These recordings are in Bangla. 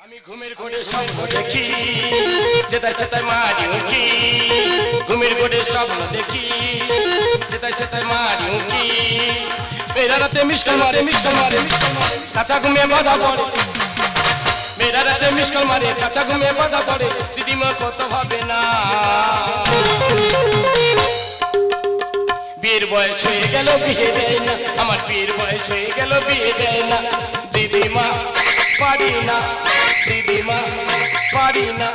আমি ঘুমের ঘোরে স্বপ্ন দেখি, যেটাই সেটাই মারি উঁকি। ঘুমের ঘোরে স্বপ্ন দেখি, যেটাই সেটাই মারি উঁকি। মেয়েরা রাতে মিষ্টি মারে, মিষ্টি মারে, কাঁচা ঘুমে বাধা পড়ে। মেয়েরা রাতে মিষ্টি মারে, কাঁচা ঘুমে বাধা পড়ে। দিদিমা কত ভাবে না, বিয়ের বয়স হয়ে গেল বিয়ে দেয় না। আমার বিয়ের বয়স হয়ে গেল বিয়ে দেয় না। দিদিমা পারি না, দিদিমা পারি না।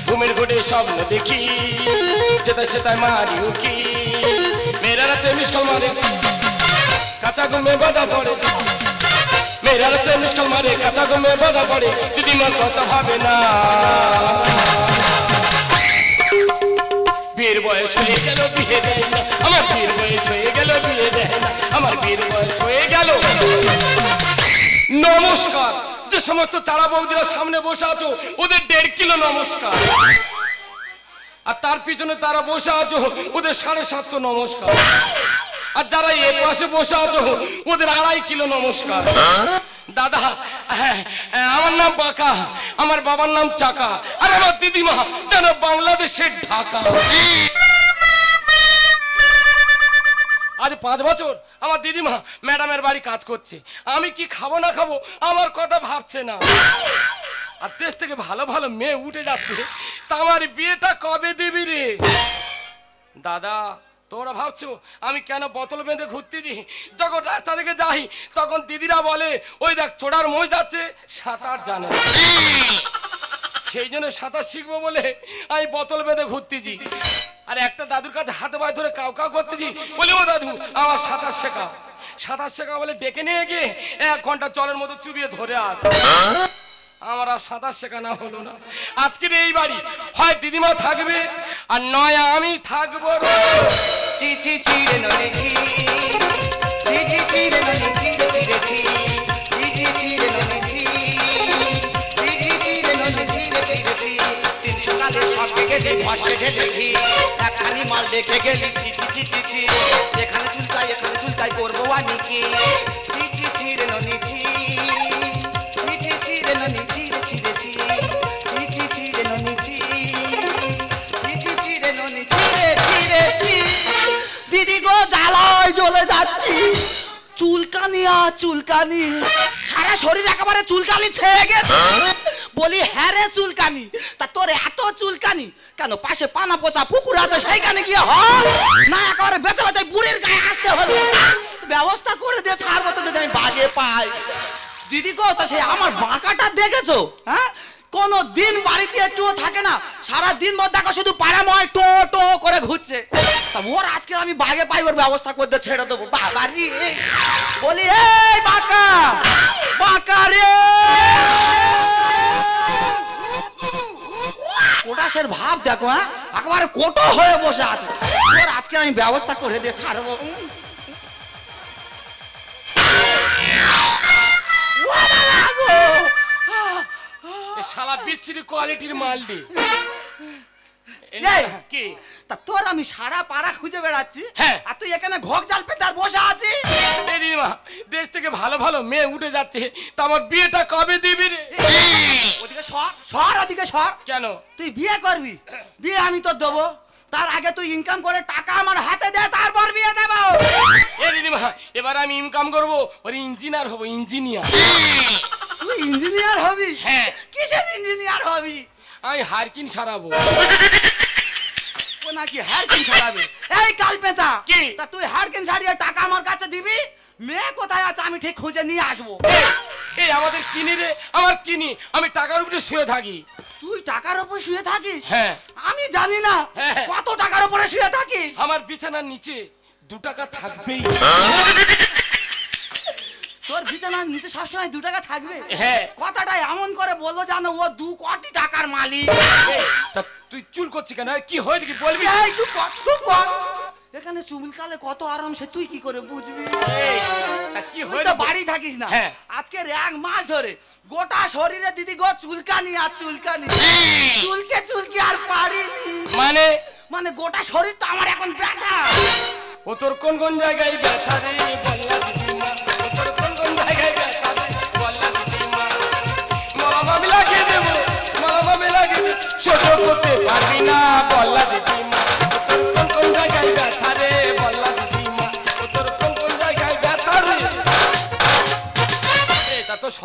ঘুমের ঘোরে স্বপ্ন দেখি, যেটা সেটাই মারি উঁকি। মেয়েরা রাতে মিষ্টি মারে, কাঁচা ঘুমে বাধা পড়ে। মেয়েরা রাতে মিষ্টি মারে, কাঁচা ঘুমে বাধা পড়ে। দিদিমা কথা ভাবে না, বিয়ের বয়স হয়ে গেল বিয়ে দেয় না। আমার বিয়ের বয়স হয়ে গেল বিয়ে দেয় না। আমার বিয়ের বয়স হয়ে গেল। নমস্কার। যে সমস্ত চারা বৌদিরা সামনে বসে আছো, ওদের 1.5 কিলো নমস্কার। আর তার পিছনে তারা বসে আছো, ওদের 750 নমস্কার। আর যারা এ পাশে বসে আছো, ওদের 2.5 কিলো নমস্কার। দাদা, আমার নাম বাঁকা, আমার বাবার নাম চাকা, আর আমার দিদিমা যেন বাংলাদেশের ঢাকা। আজ 5 বছর আমার দিদিমা ম্যাডামের বাড়ি কাজ করছে। আমি কি খাবো না খাবো আমার কথা ভাবছে না। আর দেশ থেকে ভালো ভালো মেয়ে উঠে যাচ্ছে, তা আমার বিয়েটা কবে দিবি রে? দাদা, তোমরা ভাবছো আমি কেন বোতল বেঁধে ঘুরতে দিই? যখন রাস্তা থেকে যাই তখন দিদিরা বলে, ওই দেখ ছোড়ার মই যাচ্ছে, সাঁতার জানে। সেই জন্য সাঁতার শিখবো বলে আমি বোতল বেঁধে ঘুরতেছি। আর একটা দাদুর কাছে হাতে পায়ে ধরে কাউ কাউ করতেছি, বলি ও দাদু আমার সাঁতার শেখাও। সাঁতার শেখা বলে ডেকে নিয়ে গিয়ে 1 ঘন্টা জলের মধ্যে চুবিয়ে ধরে আস। আমার আর সাঁতার শেখানো হলো না। আজকের এই বাড়ি হয় দিদিমা থাকবে আর নয় আমি থাকবো। চিচি চিরে ননেছি, চিচি চিরে ননেছি, চিরে চিরে, চিচি চিরে ননেছি, চিচি চিরে ননেছি, চিরে চিরে। 3 সকালে সবে গেলে বসে ঢেলেছি, একখানি মাল দেখে গেলি চিচি চিচি চিরে। এখানে চুলকাই করবো আমি কি? চিচি চিরে ননেছি, চিচি চিরে ননেছি, চিরে চিরে, চিচি চিরে ননেছি, চিচি চিরে ননেছি, চিরে চিরে। দিদি গো জ্বালায় জ্বলে যাচ্ছি, চুলকানি আর চুলকানি, সারা শরীর একেবারে চুলকানি ছেয়ে গেছে। বলি হ্যাঁ রে চুলকানি, তা তোর এত চুলকানি কেন? পাশে পানা পোচা পুকুর আছে, সেইখানে গিয়ে হয় না একেবারে বেঁচে বেঁচে বুড়ির গায়ে আসতে হলো। ব্যবস্থা করে দিয়ে ছাড়বো তো যদি আমি বাগে পাই। দিদি গো, তা সে আমার বাঁকাটা দেখেছো? হ্যাঁ, কোনো দিন বাড়িতে একটুও থাকে না, সারা দিন মধ্যে দেখো শুধু পাড়াময় টো টো করে ঘুরছে। তা ওর আজকে আমি বাগে পাই, ওর ব্যবস্থা করতে ছেড়ে দেবো। বাবারি বলি, এই বাঁকা বাঁকা রে, কোটাসের ভাব দেখো, হ্যাঁ একেবারে কোটো হয়ে বসে আছে। ওর আজকে আমি ব্যবস্থা করে দিয়ে ছাড়বো। শালা বিচ্ছিরি কোয়ালিটির মাল দি। কি তা তোর আমি সারা পাড়া খুঁজে বেড়াচ্ছি, হ্যাঁ, আর তুই এখানে ঘোক জাল পেতে আর বসে আছিস। এই দিদিমা, দেশ থেকে ভালো ভালো মেয়ে উঠে যাচ্ছে, তা আমার বিয়েটা কবে দিবি রে? ওদিকে সর সর, ওদিকে সর। কেন? তুই বিয়ে করবি? বিয়ে আমি তো দেবো, তার আগে তুই ইনকাম করে টাকা আমার হাতে দে, তারপর বিয়ে দেবো। এই দিদিমা, এবার আমি ইনকাম করবো, ওর ইঞ্জিনিয়ার হবো, ইঞ্জিনিয়ার। তুই ইঞ্জিনিয়ার হবি? হ্যাঁ। কিসের ইঞ্জিনিয়ার হবি? আমি হারকিন সারাবো। ও নাকি হারকিন সারাবে? এই কাল পেঁচা, কি? তা তুই হারকিন সারিয়ে টাকা আমার কাছে দিবি? মেয়ে কোথায় আছে আমি ঠিক খুঁজে নিয়ে আসবো। এই আমাদের কিনি রে, আমার কিনি, আমি টাকার উপরে শুয়ে থাকি। তুই টাকার উপরে শুয়ে থাকিস? হ্যাঁ। আমি জানি না কত টাকার উপরে শুয়ে থাকিস। আমার বিছানার নিচে 2 টাকা থাকবেই। তোর বিছানার নিচে সবসময় 2 টাকা থাকবে? হ্যাঁ। কথাটা এমন করে বললো জানো, ও 2 কোটি টাকার মালিক। তা তুই চুল করছিস কেন? কি হয়েছে কি বলবি? এই চুপ কর, চুপ কর। এখানে চুলকালে কত আরাম সে তুই কি করে বুঝবি? কি তুই তো বাড়ি থাকিস না। হ্যাঁ। আজকের 1 মাস ধরে গোটা শরীরে দিদি গো চুলকানি আর চুলকানি, চুলকে চুলকে আর পারিনি। মানে গোটা শরীর তো আমার এখন ব্যথা। ও তোর কোন কোন জায়গায় ব্যথা রে বল্লা দিদিমা? ও তোর কোন কোন জায়গায় ব্যথা রে বল্লা দিদিমা? মরা মামিলা কে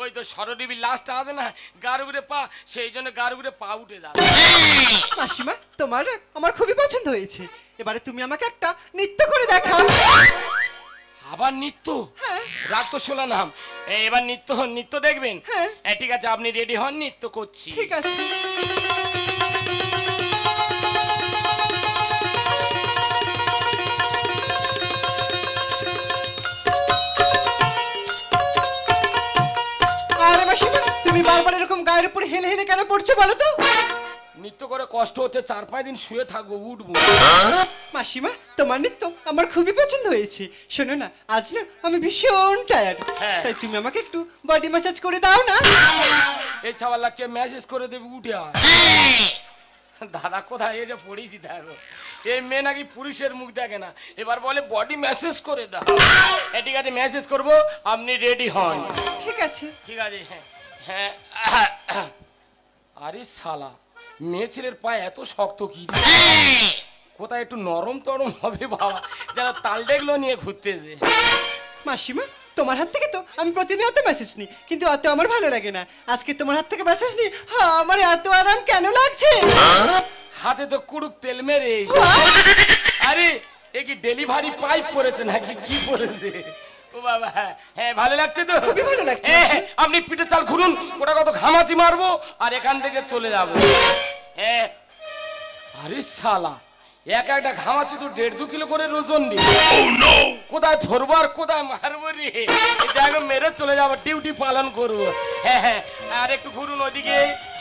ওই তো সরডিবি লাস্ট আছে না গার উপরে পা, সেই জন্য গার উপরে পা উঠে যাবে। মাসিমা তোমার আমার খুবই পছন্দ হয়েছে, এবারে তুমি আমাকে একটা নৃত্য করে দেখাও। আবার নৃত্য? হ্যাঁ। রাগ তো শোনা নাম, এবার নৃত্য দেখবেন? হ্যাঁ। ঠিক আছে, আপনি রেডি হন, নৃত্য করছি। ঠিক আছে। আরে মাসিমা তুমি বারবার এরকম গায়ের উপর হেলে হেলে কেন পড়ছো বলো তো? নৃত্য করে কষ্ট হচ্ছে, 4-5 দিন শুয়ে থাকবো, উঠবো। মাসিমা তোমার নৃত্য আমার খুবই পছন্দ হয়েছে। শোনো না, আজ না আমি ভীষণ টায়ার্ড, হ্যাঁ। তাই তুমি আমাকে একটু বডি ম্যাসাজ করে দাও না। এই ছাওয়ালাকে মেসেজ করে দেবে, উঠে আয়। দাদা কোথায় এসে পড়েছি দেখো, এই মেয়ে নাকি পুরুষের মুখ দেখে না, এবার বলে বডি মেসেজ করে দাও। ঠিক আছে, মেসেজ করবো, আপনি রেডি হন। ঠিক আছে। ঠিক আছে। হ্যাঁ। আরে শালা, মেয়ে ছেলের পায়ে এত শক্ত কি রে? কোথায় একটু নরম টরম হবে বাবা, যারা তাল ডেগলো নিয়ে ঘুরতেছে। মাসিমা তোমার হাত থেকে তো আমি প্রতিনিয়ত মেসেজ নিই, কিন্তু অত আমার ভালো লাগে না। আজকে তোমার হাত থেকে মেসেজ নিই, আমার এত আরাম কেন লাগছে? হাতে তো কুড়ুক তেল মেরে। আরে এ কি ডেলিভারি পাইপ পড়েছে নাকি কি পড়েছে? ও বাবা, হ্যাঁ ভালো লাগছে তো? খুবই ভালো লাগছে। আপনি পিঠে চাল ঘুরুন, ওটা কত ঘামাচি মারবো আর এখান থেকে চলে যাবো। আরে শালা, একটা ঘামাচি তো 1.5-2 কিলো করে ওজন রে। কোথায় ধরবো আর কোথায় মারবো রে? জায়গা মেরে চলে যাবো, ডিউটি পালন করবো। হ্যাঁ, আর একটু ঘুরুন ওদিকে,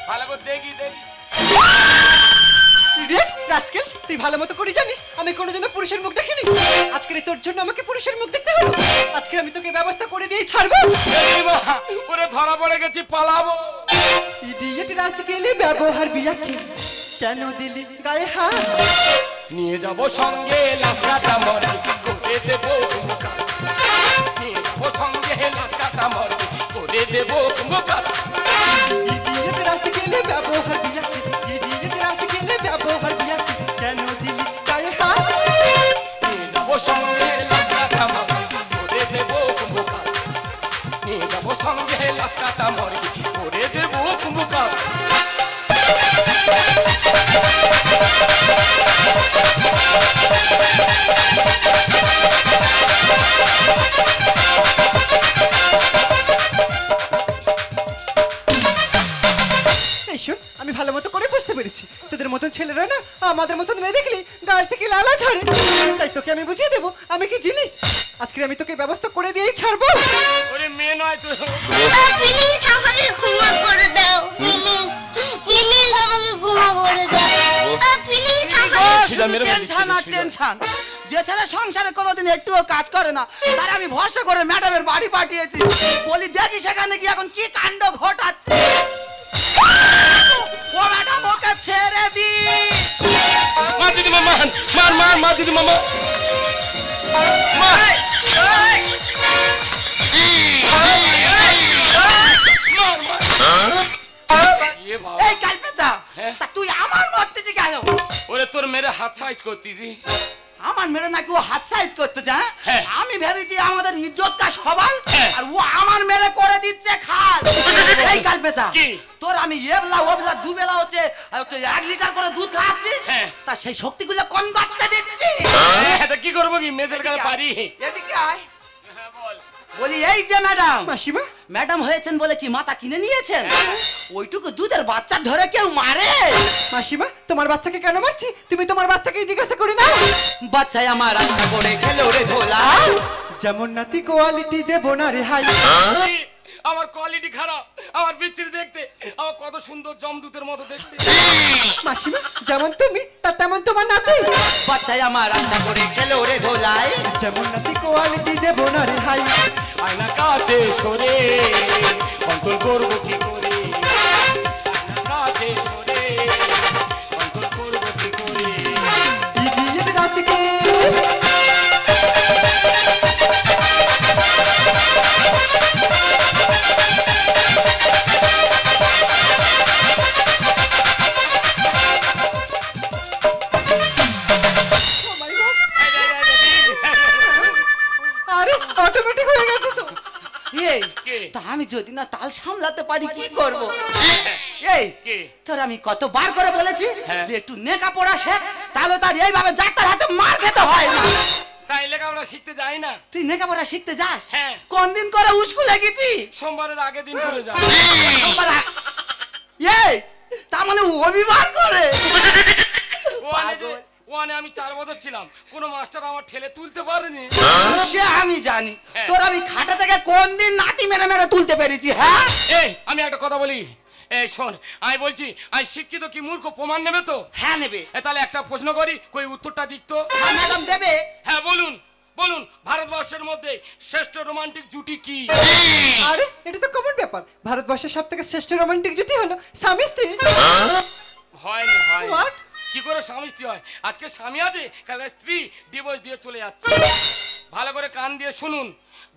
ভালো করে দেখি। ইডিয়েট রাস্কেলস, তুই ভালো মতো করে জানিস আমি কোনোদিনও পুরুষের মুখ দেখিনি। আজকে তোর জন্য আমাকে পুরুষের মুখ দেখতে হলো। আজকে আমি তোকে ব্যবস্থা করে দিয়ে ছাড়বো। ওরে ধরা পড়ে গেছি, পালাবো। ইডিয়েট রাস্কেলে ব্যবহার বিয়াকে কেন দিলি গায়ে হাত? নিয়ে যাবো সঙ্গে লাস্কাটা মরে করে দেবো মুখা। নিয়ে যাবো সঙ্গে লাস্কাটা মরে করে দেবো মুখা। ইডিয়েট রাস্কেলে ব্যবহার বিয়াকে, ইডিয়েট রাস্কেলে ব্যবহার বিয়াকে কেন দিলি গায়ে হাত? নিয়ে যাবো সঙ্গে লাস্কাটা মরে করে দেবো মুখা। নিয়ে যাবো সঙ্গে লাস্কাটা মরে করে দেবো মুখা। আমি ভালো মতো করে বুঝতে পেরেছি তোদের মতন ছেলেরা না আমাদের মতন মেয়ে দেখলি গাল থেকে লালা ঝরে। তাই তোকে আমি বুঝিয়ে দেবো আমি কি জিনিস। আজকে আমি তোকে ব্যবস্থা করে দিয়েই ছাড়বো। ওরে মেয়ে নয় তো, প্লিজ আমাকে ক্ষমা করে দাও, প্লিজ আমাকে ক্ষমা করে দাও, প্লিজ আমাকে। টেনশন যে ছেলে সংসারে কোনোদিন একটুও কাজ করে না তার আমি ভরসা করে ম্যাডামের বাড়ি পাঠিয়েছি। বলি দেখি সেখানে কি এখন কি কাণ্ড ঘটাচ্ছে। ও ম্যাডাম ওকে ছেড়ে দি। মার দিদি মামা, মার দিদি মামা। এই কালপেচা, তা তুই আমার মরতেছি কেন? ওরে তোর মেরে হাত সাইজ করতিছি। আমার মেরে নাকি ও হাত সাইজ করতে চায়? হ্যাঁ। আমি ভেবেছি আমাদের ইজ্জতটা সবার, আর ও আমার মেরে করে দিচ্ছে খাল। এই কালপেচা, কি? তোর আমি এবলা ওবেলা দুবেলা হচ্ছে 1 লিটার করে দুধ খাওয়াচ্ছি, হ্যাঁ। তা সেই শক্তিগুলো কোন করতে দিচ্ছি? এটা কি করবো কি মেজের কাছে পারি? এদিকে আয়। হ্যাঁ বল। বলি এই যে ম্যাডাম, মাসিমা ম্যাডাম হয়েছেন বলে কি মাথা কিনে নিয়েছেন? ওইটুকু দুধের বাচ্চা ধরে কেউ মারে? মাসিমা তোমার বাচ্চাকে কেন মারছি তুমি তোমার বাচ্চাকেই জিজ্ঞাসা করে নাও। বাচ্চাই আমার রান্না করে খেলো রে ধোলা। যেমন নাতি কোয়ালিটি দেবো না রে হাই। আমার কোয়ালিটি খারাপ, আমার বিচ্ছিরি দেখতে, আমার কত সুন্দর জমদূতের মতো দেখতে। মাসিমা যেমন তুমি তার তেমন তোমার নাতি। বাচ্চাই আমার রান্না করে খেলো রে ধোলাই। যেমন নাতি কোয়ালিটি দেবো না রে হাই। আয়না কাছে সরে কন্ট্রোল করবো কি করে? আয়না কাছে সরে কন্ট্রোল করবো কি করে? ইডিয়েট রাস্কেল আরে অটোমেটিক হয়ে গেছে তো। এই কে? তা আমি যদি না তাল সামলাতে পারি কি করব? এই কে? তোর আমি কতবার করে বলেছি হ্যাঁ। যে একটু নেকা পড়া শেখ, তাহলে তার এইভাবে যাত্রার হাতে মার খেতে হয় না। তাই লেখাপড়া শিখতে যাই না। তুই নেকা পড়া শিখতে যাস? হ্যাঁ। কোন দিন করে স্কুলে গেছি? সোমবারের আগের দিন করে যা। এই তার মানে অভিমান করে? ওয়ানে আমি 4 বছর ছিলাম, কোনো মাস্টার আমার ঠেলে তুলতে পারেনি। সে আমি জানি, হ্যাঁ। তোর আমি খাটা থেকে কোন দিন নাতি মেরে মেরে তুলতে পেরেছি। হ্যাঁ এই আমি একটা কথা বলি, এই শোন, আমি বলছি আমি শিক্ষিত কি মূর্খ প্রমাণ নেবে তো? হ্যাঁ নেবে। তাহলে একটা প্রশ্ন করি, কই উত্তরটা দিক তো। হ্যাঁ ম্যাডাম দেবে। হ্যাঁ বলুন বলুন, ভারতবর্ষের মধ্যে শ্রেষ্ঠ রোমান্টিক জুটি কি? আরে এটা তো কমন ব্যাপার, ভারতবর্ষের সবথেকে শ্রেষ্ঠ রোমান্টিক জুটি হলো স্বামী স্ত্রী। হয়নি হয় What? কি করে স্বামী স্ত্রী হয়? আজকে স্বামী আছে, কাল স্ত্রী ডিভোর্স দিয়ে চলে যাচ্ছে। ভালো করে কান দিয়ে শুনুন,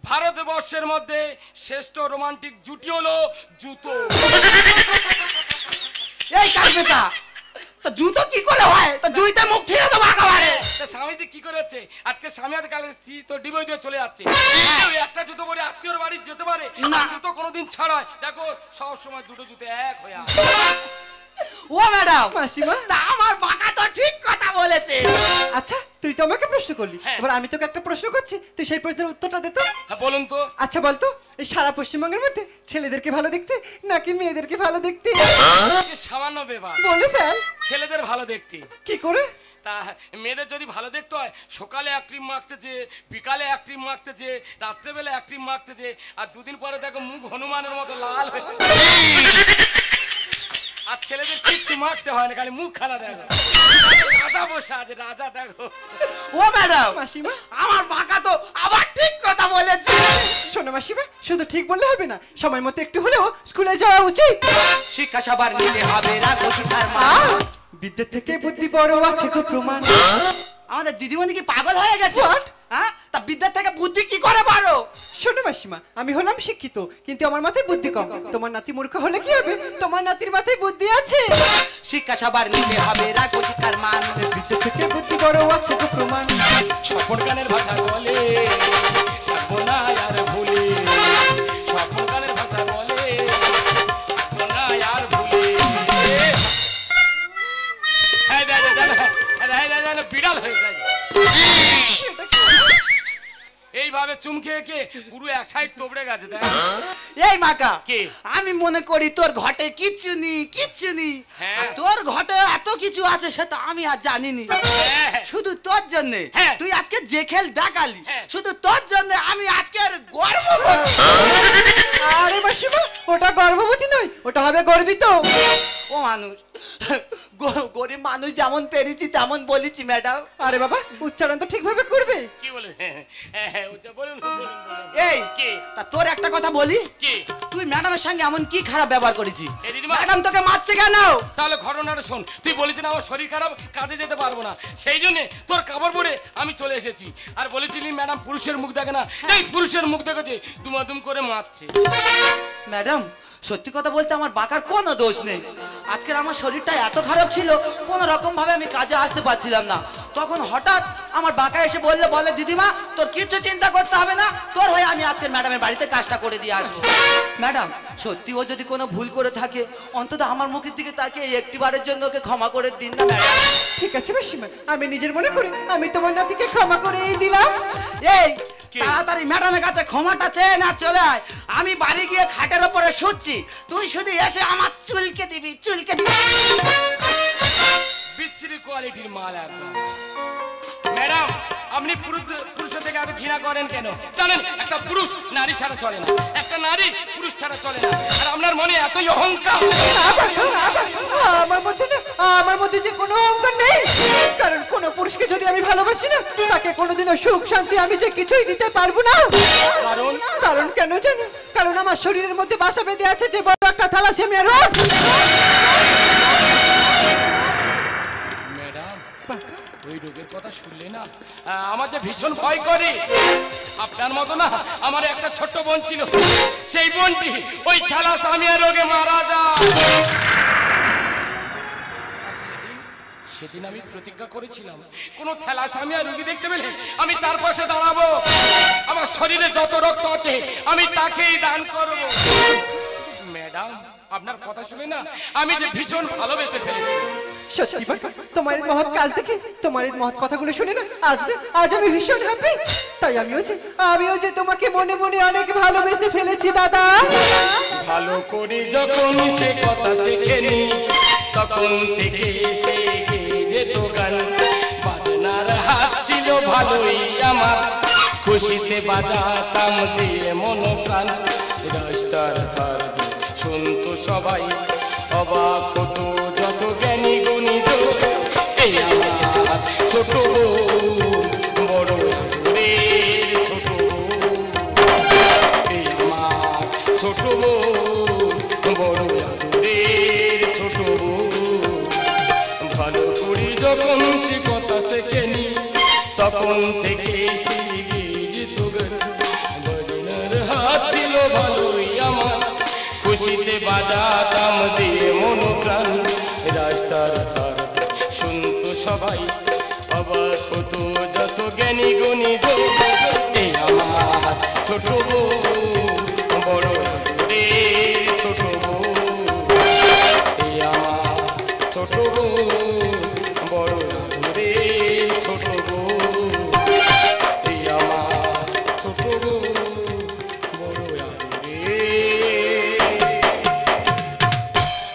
ভারতবর্ষের মধ্যে শ্রেষ্ঠ রোমান্টিক জুটি হলো জুতো। এই কালবেটা, তো জুতো কি করে হয়? তো জুইতে মুখ ছিঁড়ে দেবো একেবারে। তা স্বামীতে কি করে হচ্ছে? আজকে স্বামী আছে, কাল স্ত্রী তো ডিভোর্স দিয়ে চলে যাচ্ছে। কেউ একটা জুতো পরে আত্মীয়র বাড়ি যেতে পারে না। জুতো কোনোদিন ছাড়ায়? দেখো সব সময় দুটো জুতো এক হয়ে আছে। ও ম্যাডাম, মাসিমা, তা আমার বাঁকা তো ঠিক কথা বলেছে। আচ্ছা তুই তো আমাকে প্রশ্ন করলি, হ্যাঁ। এবার আমি তোকে একটা প্রশ্ন করছি, তুই সেই প্রশ্নের উত্তরটা দে তো। হ্যাঁ বলুন তো। আচ্ছা বলতো, এই সারা পশ্চিমবঙ্গের মধ্যে ছেলেদেরকে ভালো দেখতে নাকি মেয়েদেরকে ভালো দেখতে? যে সামান্য ব্যাপার, বলে ফেল। ছেলেদের ভালো দেখতে। কি করে? তা মেয়েদের যদি ভালো দেখতে হয়, সকালে এক ক্রিম মাখতেছে, বিকালে এক ক্রিম মাখতেছে, রাত্রেবেলা এক ক্রিম মাখতেছে, আর দুদিন পরে দেখো মুখ হনুমানের মতো লাল হয়ে। আর ছেলেদের কিচ্ছু মাখতে হয় না, খালি মুখ খানা দেখো, রাজা বসে আছে, রাজা দেখো। ও ম্যাডাম, মাসিমা, আমার বাঁকা তো আবার ঠিক কথা বলেছে। শোনো মাসিমা, শুধু ঠিক বললে হবে না, সময় মতো একটু হলেও স্কুলে যাওয়া উচিত। শিক্ষা সবার নিতে হবে, রাখো শিক্ষার আহ, মান। বিদ্যে থেকে বুদ্ধি বড় আছে খুব প্রমাণ। আমাদের দিদিমণি কি পাগল হয়ে গেছে? What? হ্যাঁ, তা বিদ্যার থেকে বুদ্ধি কি করে পারো? শোনো মাসিমা, আমি হলাম শিক্ষিত কিন্তু আমার মাথায় বুদ্ধি কম। তোমার নাতি মূর্খ হলে কি হবে? তোমার নাতির মাথায় বুদ্ধি আছে। শিক্ষা সবার নিতে হবে, রাখো শিক্ষার মান। বিদ্যে থেকে বুদ্ধি বড় আছে খুব প্রমাণ। স্বপন গানের ভাষা বলে থাকবো না আর ভুলে, স্বপন গানের ভাষা বলে থাকবো না আর ভুলে। হ্যাঁ বিড়াল হয়ে যায় এইভাবে চুমকে একে পুরো এক সাইড তোবড়ে গেছে। দেখ এই মাকা, কে? আমি মনে করি তোর ঘটে কিচ্ছু নি, কিচ্ছু নি। হ্যাঁ। আর তোর ঘটে এত কিছু আছে সেটা আমি আর জানিনি। হ্যাঁ। শুধু তোর জন্য হ্যাঁ। তুই আজকে যে খেল দেখালি, হ্যাঁ। শুধু তোর জন্য আমি আজকে আর গর্ব করছি। আরে মাসিমা, ওটা গর্ভবতী নয়, ওটা হবে গর্বিত। ও মানুষ, গরিব মানুষ যেমন পেরেছি তেমন বলেছি ম্যাডাম। আরে বাবা, উচ্চারণ তো ঠিকভাবে করবে। কি বলে? হ্যাঁ বলুন বলুন। এই কে? তা তোর একটা কথা বলি, কি? তুই ম্যাডামের সঙ্গে এমন কি খারাপ ব্যবহার করেছিস? এই দিদিমা। ম্যাডাম তোকে মারছে কেন? তাহলে ঘটনাটা শোন। তুই বলেছিস না আমার শরীর খারাপ, কাজে যেতে পারবো না, সেই জন্য তোর কাপড় পরে আমি চলে এসেছি। আর বলেছিলি ম্যাডাম পুরুষের মুখ দেখে না, এই পুরুষের মুখ দেখেছে, দুমাদুম করে মারছে। ম্যাডাম সত্যি কথা বলতে আমার বাঁকার কোনো দোষ নেই। আজকের আমার শরীরটা এত খারাপ ছিল, কোনো রকম ভাবে আমি কাজে আসতে পারছিলাম না। তখন হঠাৎ আমার বাঁকা এসে বলে দিদিমা তোর কিচ্ছু চিন্তা করতে হবে না, তোর হয়ে আমি আজকের ম্যাডামের বাড়িতে কাজটা করে দিয়ে আসবো। ম্যাডাম সত্যি ও যদি কোনো ভুল করে থাকে, অন্তত আমার মুখের দিকে তাকিয়ে একটিবারের জন্য ওকে ক্ষমা করে দিন না ম্যাডাম। ঠিক আছে মাসিমা, আমি নিজের মনে করি আমি তোমার নাতিকে ক্ষমা করেই দিলাম। এই তাড়াতাড়ি ম্যাডামের কাছে ক্ষমাটা চেয়ে না চলে আয়। আমি বাড়ি গিয়ে খাটের ওপরে শুচ্ছি, তুই শুধু এসে আমার চুলকে দিবি, চুলকে দিবি। বিচ্ছিরি কোয়ালিটির মাল একদম। ম্যাডাম আপনি পুরুষের থেকে এত ঘৃণা করেন কেন? জানেন একটা পুরুষ নারী ছাড়া চলে না, একটা নারী পুরুষ ছাড়া চলে না। আর আপনার মনে এতই অহংকার। আমার মধ্যে যে কোনো অহংকার নেই, কারণ কোনো পুরুষকে যদি আমি ভালোবাসি না, তাকে কোনোদিনও সুখ শান্তি আমি যে কিছুই দিতে পারবো না। কারণ কেন জানো? কারণ আমার শরীরের মধ্যে বাসা বেঁধে আছে যে বড় একটা থ্যালাসেমিয়া রোগ। ম্যাডাম ওই রোগের কথা শুনলে না আমার যে ভীষণ ভয় করে। আপনার মতো না আমার একটা ছোট্ট বোন ছিল, সেই বোনটি ওই থ্যালাসেমিয়া রোগে মারা যায়। সেদিন আমি প্রতিজ্ঞা করেছিলাম, কোন থ্যালাসেমিয়া রোগী দেখতে পেলে আমি তার পাশে দাঁড়াবো, আমার শরীরে যত রক্ত আছে আমি তাকেই দান করব। ম্যাডাম আপনার কথা শুনে না আমি যে ভীষণ ভালোবেসে ফেলেছি। সত্যি বাবা, তোমার এই মহৎ কাজ দেখে, তোমার এই মহৎ কথাগুলো শুনে না আজ আমি ভীষণ হ্যাপি। তাই আমিও যে তোমাকে মনে মনে অনেক ভালোবেসে ফেলেছি দাদা। ভালো করে যখন সে কথা শেখেনি তখন থেকে সে যেত গান, বাজনার হাত ছিল ভালোই আমার, খুশিতে বাজাতাম দিয়ে মন প্রাণ। রাস্তার ধার শুনতো সবাই, অবাক হতো যত জ্ঞানী গুণিত। এই আমার ছোট বউ, বড় আদরের ছোট বউ। এই আমার ছোট বউ, বড় আদরের ছোট বউ। ভালো করি যখন সে কথা শেখেনি তখন থেকে শিখে যেত গান, বাজনার হাত ছিল ভালোই আমার, খুশিতে বাজাতাম দিয়ে মন প্রাণ। রাস্তার ধার শুনতো সবাই, অবাক হতো যত জ্ঞানী গুণিত। এই আমার ছোট বউ, বড় আদরের ছোট বউ। এই আমার ছোট বউ, বড় আদরের ছোট বউ। এই আমার ছোট বউ, বড় আদরের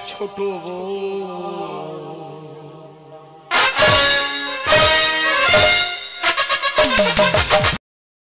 ছোট বউ।